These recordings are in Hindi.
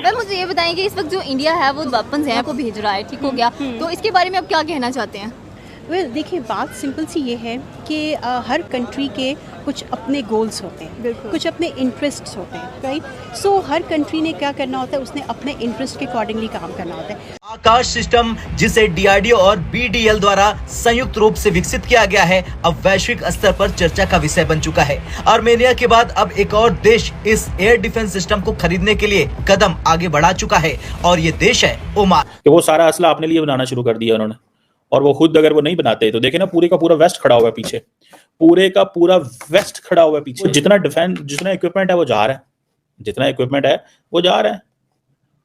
मैम मुझे ये बताएं कि इस वक्त जो इंडिया है वो वेपन्स हैं को भेज रहा है, ठीक हो गया, तो इसके बारे में आप क्या कहना चाहते हैं? देखिए बात सिंपल सी ये है कि हर कंट्री के कुछ अपने गोल्स होते हैं, कुछ अपने इंटरेस्ट्स होते हैं, राइट। सो हर कंट्री ने क्या करना होता है, उसने अपने इंटरेस्ट के अकॉर्डिंगली काम करना होता है। आकाश सिस्टम जिसे डीआरडीओ और बीडीएल द्वारा संयुक्त रूप से विकसित किया गया है, अब वैश्विक स्तर पर चर्चा का विषय बन चुका है। आर्मेनिया के बाद अब एक और देश इस एयर डिफेंस सिस्टम को खरीदने के लिए कदम आगे बढ़ा चुका है और ये देश है ओमान। वो सारा असला अपने लिए बनाना शुरू कर दिया उन्होंने, और वो खुद अगर वो नहीं बनाते तो देखे ना, पूरे का पूरा वेस्ट खड़ा हुआ है पीछे, पूरे का पूरा वेस्ट खड़ा हुआ है पीछे। जितना डिफेंस, जितना इक्विपमेंट है वो जा रहा है, जितना इक्विपमेंट है वो जा रहा है।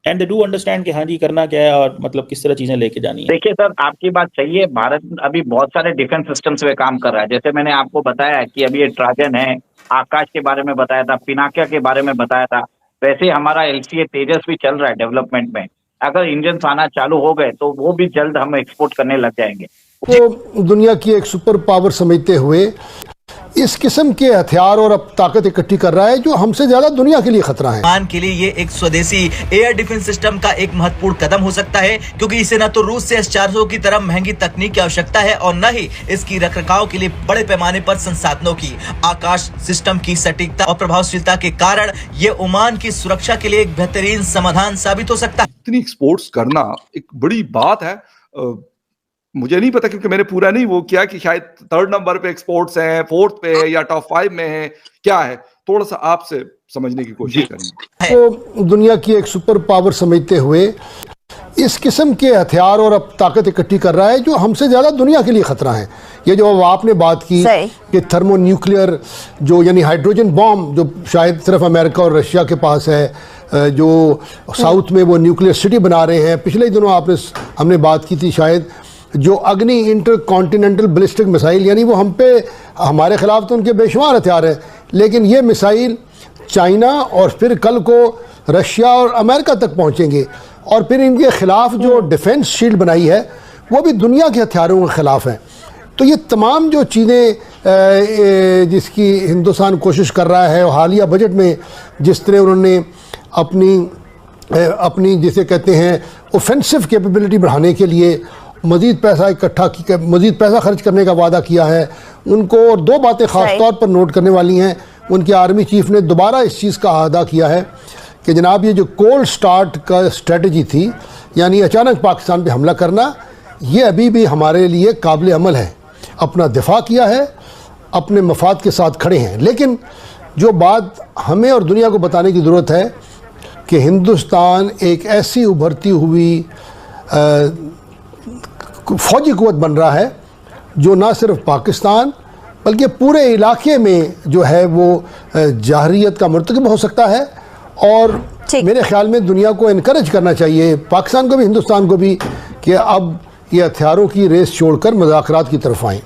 एंड दे डू अंडरस्टैंड कि हाँ जी करना क्या है और मतलब किस तरह चीजें लेके जानी है। देखिए सर, आपकी बात सही है, भारत अभी बहुत सारे डिफेंस सिस्टम्स पे काम कर रहा है। जैसे मैंने आपको बताया कि अभी ये ट्राजन है, आकाश के बारे में बताया था, पिनाका के बारे में बताया था, वैसे हमारा LCA तेजस भी चल रहा है डेवलपमेंट में। अगर इंजन आना चालू हो गए तो वो भी जल्द हम एक्सपोर्ट करने लग जाएंगे। तो दुनिया की एक सुपर पावर समझते हुए इस किस्म के हथियार और अब ताकत इकट्ठी कर रहा है जो हमसे ज्यादा दुनिया के लिए खतरा है। ओमान के लिए ये एक स्वदेशी एयर डिफेंस सिस्टम का एक महत्वपूर्ण कदम हो सकता है, क्योंकि इसे न तो रूस से S-400 की तरह महंगी तकनीक की आवश्यकता है और न ही इसकी रखरखाव के लिए बड़े पैमाने पर संसाधनों की। आकाश सिस्टम की सटीकता और प्रभावशीलता के कारण ये ओमान की सुरक्षा के लिए एक बेहतरीन समाधान साबित हो सकता है। इतनी एक्सपोर्ट्स करना एक बड़ी बात है। मुझे नहीं पता क्योंकि मैंने पूरा नहीं वो किया कि शायद 3rd नंबर पे एक्सपोर्ट्स हैं, 4th पे है या टॉप 5 में है, क्या है, थोड़ा सा आपसे समझने की कोशिश करेंगे। तो दुनिया की एक सुपर पावर समझते हुए इस किस्म के हथियार और अब ताकत इकट्ठी कर रहा है जो हमसे ज्यादा दुनिया के लिए खतरा है। ये जो आपने बात की कि थर्मोन्यूक्लियर जो यानी हाइड्रोजन बॉम्ब जो शायद सिर्फ अमेरिका और रशिया के पास है, जो साउथ में वो न्यूक्लियर सिटी बना रहे हैं। पिछले दिनों हमने बात की थी शायद जो अग्नि इंटर कॉन्टिनेंटल बैलिस्टिक मिसाइल, यानी वो हम पे हमारे खिलाफ तो उनके बेशुमार हथियार हैं, लेकिन ये मिसाइल चाइना और फिर कल को रशिया और अमेरिका तक पहुंचेंगे और फिर इनके खिलाफ जो डिफेंस शील्ड बनाई है वो भी दुनिया के हथियारों के खिलाफ है। तो ये तमाम जो चीज़ें जिसकी हिंदुस्तान कोशिश कर रहा है, हालिया बजट में जिस तरह उन्होंने अपनी जिसे कहते हैं ऑफेंसिव कैपेबिलिटी बढ़ाने के लिए मज़ीद पैसा खर्च करने का वादा किया है उनको, और 2 बातें ख़ास तौर पर नोट करने वाली हैं। उनके आर्मी चीफ ने दोबारा इस चीज़ का अदा किया है कि जनाब ये जो कोल्ड स्टार्ट का स्ट्रेटजी थी, यानी अचानक पाकिस्तान पे हमला करना, ये अभी भी हमारे लिए काबिल अमल है। अपना दिफा किया है, अपने मफाद के साथ खड़े हैं। लेकिन जो बात हमें और दुनिया को बताने की ज़रूरत है कि हिंदुस्तान एक ऐसी उभरती हुई फौजी कुव्वत बन रहा है जो ना सिर्फ पाकिस्तान बल्कि पूरे इलाके में जो है वो जाहरियत का मर्तकब हो सकता है। और मेरे ख्याल में दुनिया को इनकरेज करना चाहिए, पाकिस्तान को भी हिंदुस्तान को भी, कि अब ये हथियारों की रेस छोड़कर मुज़ाकरात की तरफ आएँ।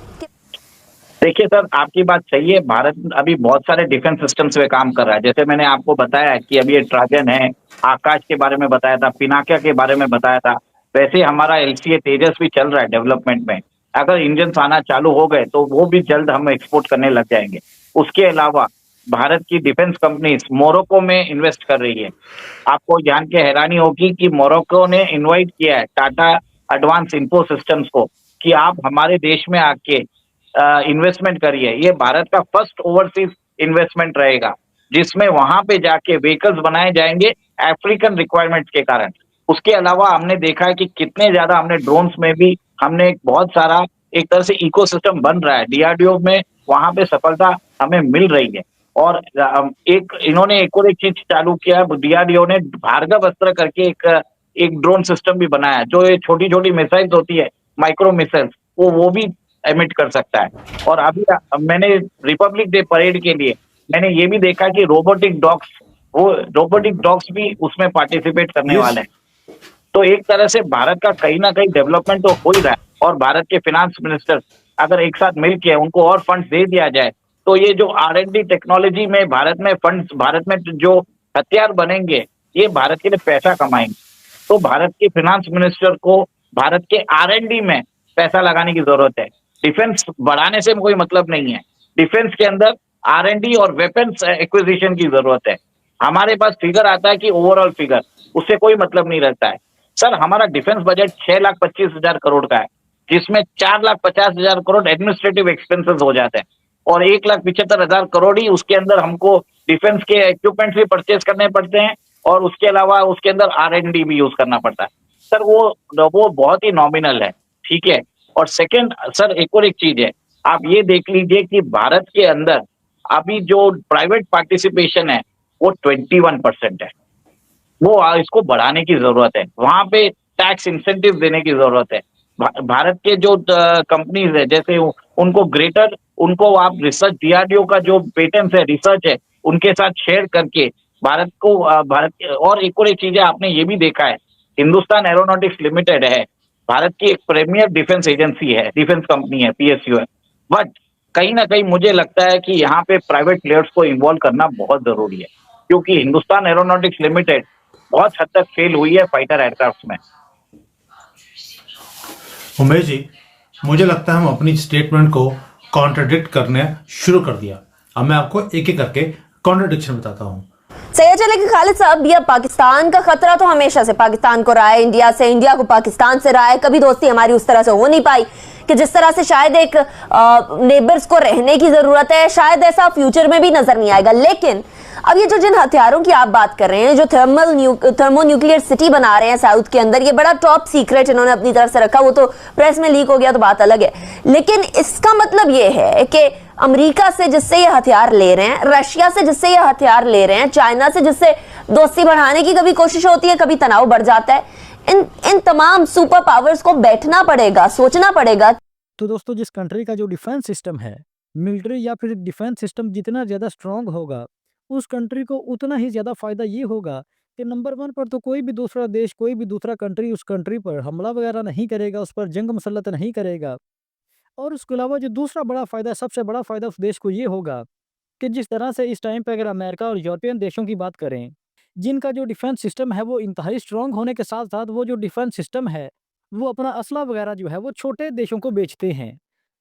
देखिए सर, आपकी बात सही है, भारत अभी बहुत सारे डिफेंस सिस्टम्स पे काम कर रहा है। जैसे मैंने आपको बताया कि अभी ये ट्राजन है, आकाश के बारे में बताया था, पिनाका के बारे में बताया था, वैसे हमारा LCA तेजस भी चल रहा है डेवलपमेंट में। अगर इंजन आना चालू हो गए तो वो भी जल्द हम एक्सपोर्ट करने लग जाएंगे। उसके अलावा भारत की डिफेंस कंपनीज मोरक्को में इन्वेस्ट कर रही है। आपको जान के हैरानी होगी कि मोरक्को ने इन्वाइट किया है टाटा एडवांस इन्फो सिस्टम्स को कि आप हमारे देश में आके इन्वेस्टमेंट करिए। ये भारत का फर्स्ट ओवरसीज इन्वेस्टमेंट रहेगा जिसमें वहां पे जाके व्हीकल्स बनाए जाएंगे अफ्रीकन रिक्वायरमेंट्स के कारण। उसके अलावा हमने देखा है कि कितने ज्यादा हमने ड्रोन्स में भी हमने बहुत सारा एक तरह से इकोसिस्टम बन रहा है। DRDO में वहां पे सफलता हमें मिल रही है। और इन्होंने एक और एक चीज चालू किया है, DRDO ने भार्गव अस्त्र करके एक ड्रोन सिस्टम भी बनाया है जो ये छोटी छोटी मिसाइल्स होती है, माइक्रो मिसाइल्स, वो भी एमिट कर सकता है। और अभी मैंने रिपब्लिक डे परेड के लिए मैंने ये भी देखा कि रोबोटिक डॉग्स भी उसमें पार्टिसिपेट करने वाले हैं। तो एक तरह से भारत का कहीं ना कहीं डेवलपमेंट तो हो ही रहा है। और भारत के फाइनेंस मिनिस्टर अगर एक साथ मिल के उनको और फंड्स दे दिया जाए तो ये जो R&D टेक्नोलॉजी में भारत में फंड्स, भारत में जो हथियार बनेंगे, ये भारत के लिए पैसा कमाएंगे। तो भारत के फाइनेंस मिनिस्टर को भारत के R&D में पैसा लगाने की जरूरत है। डिफेंस बढ़ाने से कोई मतलब नहीं है, डिफेंस के अंदर R&D और वेपन्स एक्विजिशन की जरूरत है। हमारे पास फिगर आता है कि ओवरऑल फिगर उससे कोई मतलब नहीं रहता है। सर हमारा डिफेंस बजट 6,25,000 करोड़ का है, जिसमें 4,50,000 करोड़ एडमिनिस्ट्रेटिव एक्सपेंसेस हो जाते हैं और 1,75,000 करोड़ ही उसके अंदर हमको डिफेंस के इक्विपमेंट्स भी परचेज करने पड़ते हैं और उसके अलावा उसके अंदर R&D भी यूज करना पड़ता है। सर वो बहुत ही नॉमिनल है, ठीक है। और सेकंड सर एक और एक चीज है, आप ये देख लीजिए कि भारत के अंदर अभी जो प्राइवेट पार्टिसिपेशन है वो 21% है। वो इसको बढ़ाने की जरूरत है, वहां पे टैक्स इंसेंटिव देने की जरूरत है। भारत के जो कंपनीज है जैसे उनको ग्रेटर उनको आप रिसर्च DRDO का जो पेटेंट है रिसर्च है उनके साथ शेयर करके भारत को और एक चीज है, आपने ये भी देखा है हिंदुस्तान एरोनॉटिक्स लिमिटेड है भारत की एक प्रीमियर डिफेंस एजेंसी है, डिफेंस कंपनी है, PSU है। बट कहीं ना कहीं मुझे लगता है कि यहाँ पे प्राइवेट प्लेयर्स को इन्वॉल्व करना बहुत जरूरी है, क्योंकि हिंदुस्तान एरोनॉटिक्स लिमिटेड बहुत हद तक फेल हुई है फाइटर एयरक्राफ्ट में। उमेश जी, मुझे लगता है हम अपनी स्टेटमेंट को कॉन्ट्रडिक्ट करने शुरू कर दिया। अब मैं आपको एक एक करके कॉन्ट्रडिक्शन बताता हूँ। सही चले कि खालिद साहब, यह पाकिस्तान का खतरा तो हमेशा से पाकिस्तान को रहा है, इंडिया से, इंडिया को पाकिस्तान से रहा है। कभी दोस्ती हमारी उस तरह से हो नहीं पाई कि जिस तरह से शायद एक नेबर्स को रहने की जरूरत है, शायद ऐसा फ्यूचर में भी नजर नहीं आएगा। लेकिन अब ये जो जिन हथियारों की आप बात कर रहे हैं, जो थर्मोन्यूक्लियर सिटी बना रहे हैं साउथ के अंदर, ये बड़ा टॉप सीक्रेट इन्होंने अपनी तरफ से रखा, वो तो प्रेस में लीक हो गया तो बात अलग है। लेकिन इसका मतलब ये है कि अमेरिका से जिससे ये हथियार ले रहे हैं, रशिया से जिससे ये हथियार ले रहे हैं, चाइना से जिससे दोस्ती बढ़ाने की कभी कोशिश होती है, कभी तनाव बढ़ जाता है। इन तमाम सुपर पावर्स को बैठना पड़ेगा, सोचना पड़ेगा। तो दोस्तों, जिस कंट्री का जो डिफेंस सिस्टम है, मिलिट्री या फिर डिफेंस सिस्टम जितना ज़्यादा स्ट्रांग होगा, उस कंट्री को उतना ही ज़्यादा फायदा ये होगा कि नंबर 1 पर तो कोई भी दूसरा देश, कोई भी दूसरा कंट्री उस कंट्री पर हमला वगैरह नहीं करेगा, उस पर जंग मुसल्लत नहीं करेगा। और उसके अलावा जो दूसरा बड़ा फ़ायदा, सबसे बड़ा फ़ायदा उस देश को ये होगा कि जिस तरह से इस टाइम पे अगर अमेरिका और यूरोपियन देशों की बात करें, जिनका जो डिफेंस सिस्टम है वो इंतहाई स्ट्रांग होने के साथ-साथ वो जो डिफेंस सिस्टम है, वो अपना असला वगैरह जो है वो छोटे देशों को बेचते हैं।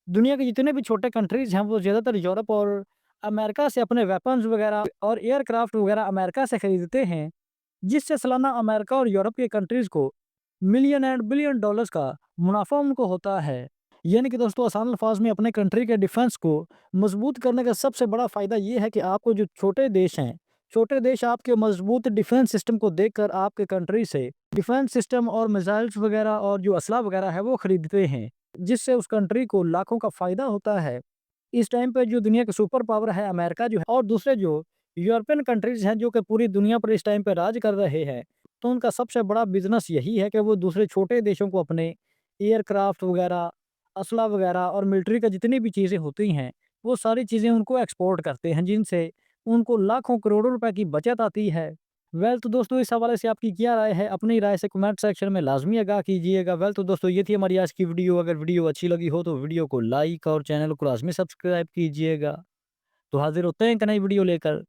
दुनिया के जितने भी छोटे कंट्रीज़ हैं वो ज़्यादातर यूरोप और अमेरिका से अपने वेपन्स वगैरह और एयरक्राफ्ट वगैरह अमेरिका से खरीदते हैं, जिससे सालाना अमेरिका और यूरोप के कंट्रीज़ को मिलियन एंड बिलियन डॉलर्स का मुनाफा उनको होता है। यानी कि दोस्तों, आसान अल्फाज में अपने कंट्री के डिफेंस को मजबूत करने का सबसे बड़ा फ़ायदा ये है कि आपको जो छोटे देश हैं, छोटे देश आपके मजबूत डिफेंस सिस्टम को देखकर आपके कंट्री से डिफेंस सिस्टम और मिसाइल्स वगैरह और जो असला वगैरह है वो खरीदते हैं, जिससे उस कंट्री को लाखों का फ़ायदा होता है। इस टाइम पे जो दुनिया के सुपर पावर है अमेरिका जो है, और दूसरे जो यूरोपियन कंट्रीज़ हैं जो कि पूरी दुनिया पर इस टाइम पे राज कर रहे हैं, तो उनका सबसे बड़ा बिज़नेस यही है कि वो दूसरे छोटे देशों को अपने एयरक्राफ्ट वगैरह, असला वगैरह और मिलिट्री का जितनी भी चीज़ें होती हैं, वो सारी चीज़ें उनको एक्सपोर्ट करते हैं, जिनसे उनको लाखों करोड़ों रुपए की बचत आती है। वेल तो दोस्तों, इस हवाले से आपकी क्या राय है? अपनी राय से कमेंट सेक्शन में लाज़मी आगाह कीजिएगा। वेल तो दोस्तों, ये थी हमारी आज की वीडियो। अगर वीडियो अच्छी लगी हो तो वीडियो को लाइक और चैनल को लाज़मी सब्सक्राइब कीजिएगा। तो हाज़िर होते हैं एक नई वीडियो लेकर।